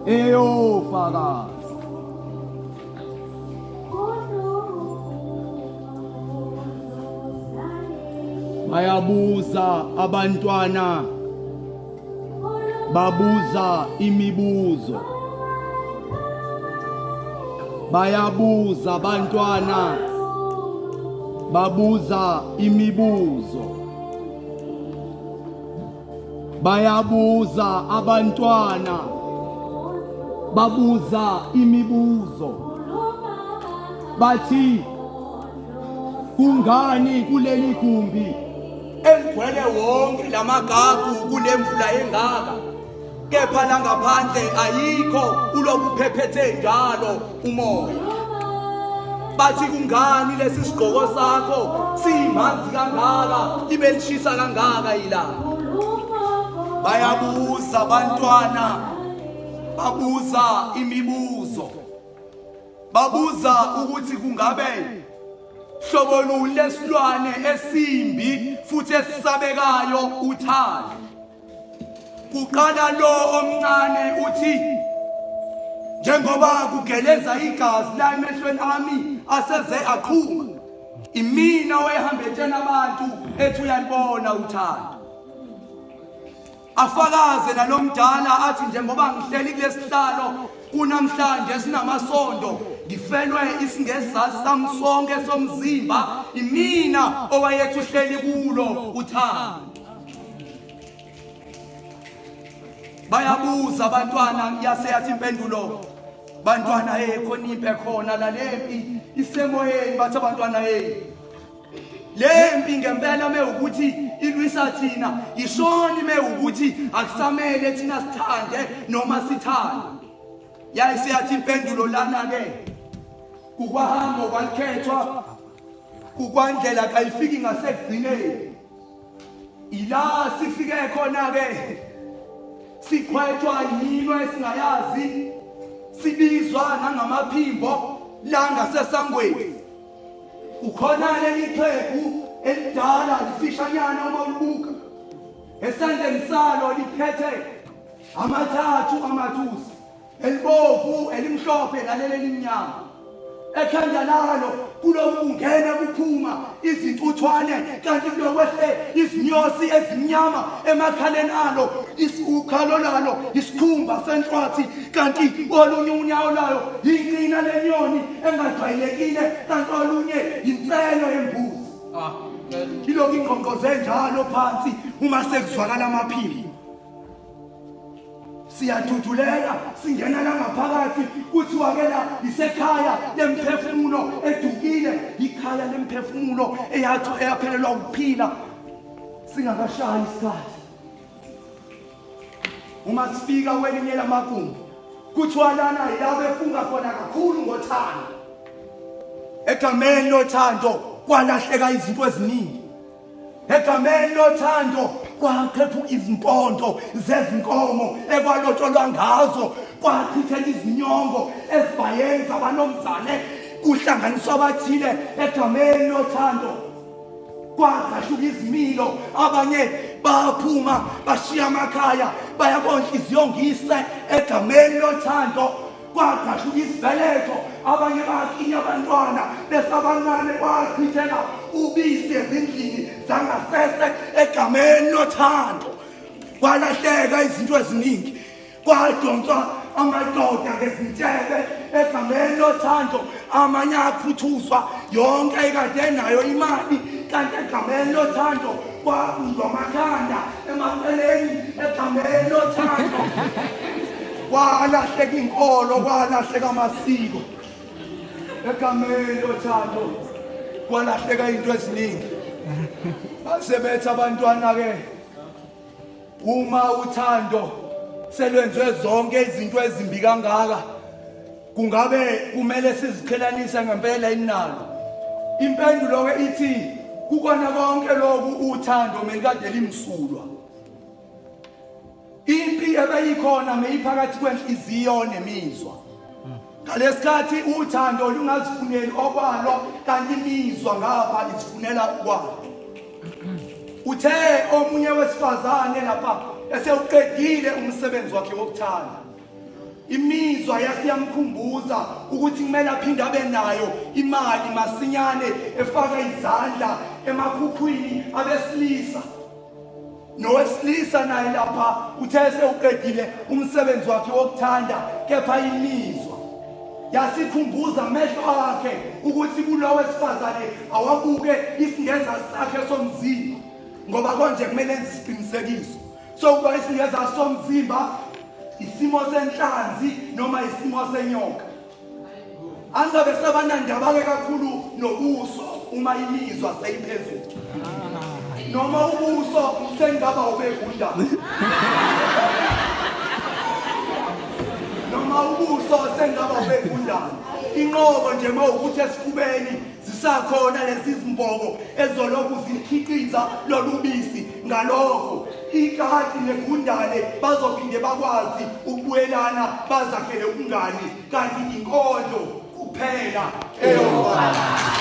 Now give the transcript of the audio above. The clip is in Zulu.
eyofakaza. Bayabuza abantwana, babuza imibuzo. Bayabuza abantwana, babuza imibuzo. Bayabuza abantwana, babuza imibuzo. Bathi kungani kuleli gumbi eligcwele wonke lamagagu kulemvula engaka, kepha la ngaphandle ayikho ulokuphephethwe njalo umoya? Bathi kungani lesi sigqoko sakho simanzi kangaka libe lishisa kangaka ilanga? Bayabuza abantwana, babuza imibuzo. Babuza ukuthi kungabe hlobo luni lesilwane esimbi futhi esisabekayo uthando. Kuqala lo omncane uthi, njengoba kugeleza igazi la emehlweni ami aseze aqhuma, imina oyehambe etshena abantu ethi uyalibona uthando. Afakaze nalomdala athi, njengoba ngihleli kulesihlalo kunamhlanje sinamasondo, ngifelwe isingezasi sami sonke somzimba, imina owayethi uhleli kulo uthando. Bayabuza abantwana, yaseyathi impendulo, bantwana khona impi khona la lempi isemoyeni. Bathi abantwana lempi ngempela mewukuthi ilwisa thina, yishoni mewukuthi akusamele thina sithande noma sithande. Yaseyathi impendulo lana-ke, kukwahambo kwalikhethwa, kukwandlela kayifiki ngasekugcineni. Ila sifike khona-ke sikhwethwa yilo esingayazi, sibizwa nangamaphimbo la ngasesangweni. Ukhona leli xhegu elidala lifishanyana uma ulibuka, esandleni salo liphethe amathathu amathusi, elibovu, elimhlophe naleli elimnyama. Ekhanda lalo kulokungena kuphuma izintuthwane, kanti kulokwehle izinyosi ezimnyama. Emakhaleni alo ukhalo lalo isikhumba senhlwathi, kanti olunye unyawo layo inqina lenyoni engajwayelekile, kanti olunye inselo yembuzi. Ilokhu ingqongqoze njalo phansi uma sekuzwakala amaphimbo. Siyaduduleka singena la ngaphakathi, kuthiwa-ke la isekhaya lemphefumulo edukile, ikhaya lemphefumulo eyaphelelwa ukuphila singakashayi isikhathi. Uma sifika kwelinye lamagumbi, kuthiwa lana yila befunga khona kakhulu ngothando. Egameni lothando kwalahleka izinto eziningi. Egameni lothando kwakhepha izimpondo zezinkomo ekwalotsholwa ngazo, kwachithela izinyongo ezibhayenza abanomzane, kuhlanganiswa abathile. Egameni lothando kwagahluka izimilo, abanye baphuma bashiya amakhaya bayabondla iziyongise. Egameni lothando kwagahluka izibeletho, abanye bakhinya abantwana besabancane, kwachithela ubisi ezindlini zangasese. Egameni lothando kwalahleka izinto eziningi, kwadonswa amadoda ngezintshebe. Egameni lothando amanye aphuthuzwa yonke ekade nayo imali, kanti egameni lothando kwabuzwa amakhanda emaceleni. Egameni lothando kwalahleka inkolo, kwalahleka amasiko. Egameni lothando kwalahleka into eziningi. Basebethi abantwana-ke, uma uthando selwenziwe zonke izinto ezimbi kangaka, kungabe kumele siziqhelanise ngempela inalo? Impendulo-ke ithi, kukona konke lokhu uthando melikade limsulwa. Impi ebeyikhona meyiphakathi kwenhliziyo nemizwa. Ngalesikhathi uthando lungazifuneli okwalo, kanti imizwa ngapha izifunela ukwalo. Uthe omunye wesifazane lapha esewuqedile umsebenzi wakhe wokuthanda, imizwa yasiyamkhumbuza ukuthi kumele aphinde abe nayo imali masinyane efaka izandla emakhukhwini abesilisa. Nowesilisa naye lapha uthe sewuqedile umsebenzi wakhe wokuthanda, kepha imizwa yasikhumbuza amehlo akhe ukuthi kulo wesifazane awabuke isingeza sakhe somzimba, ngoba konje kumele enze isiqinisekiso sokuba isingeza somzimba isimo senhlanzi noma isimo senyoka. Angabe sabanandaba-ke kakhulu nobuso uma imizwa seyiphezulu, noma ubuso sengaba ubegundana noma ubuso sengaba ubegundana. Inqobo nje mawukuthi esifubeni zisakhona lezi zimbongo ezolokhu zikhiqiza lolubisi, ngalokho ikati negundane bazophinde bakwazi ukubuyelana bazakhele umngani, kanti inkondlo kuphela eyofana.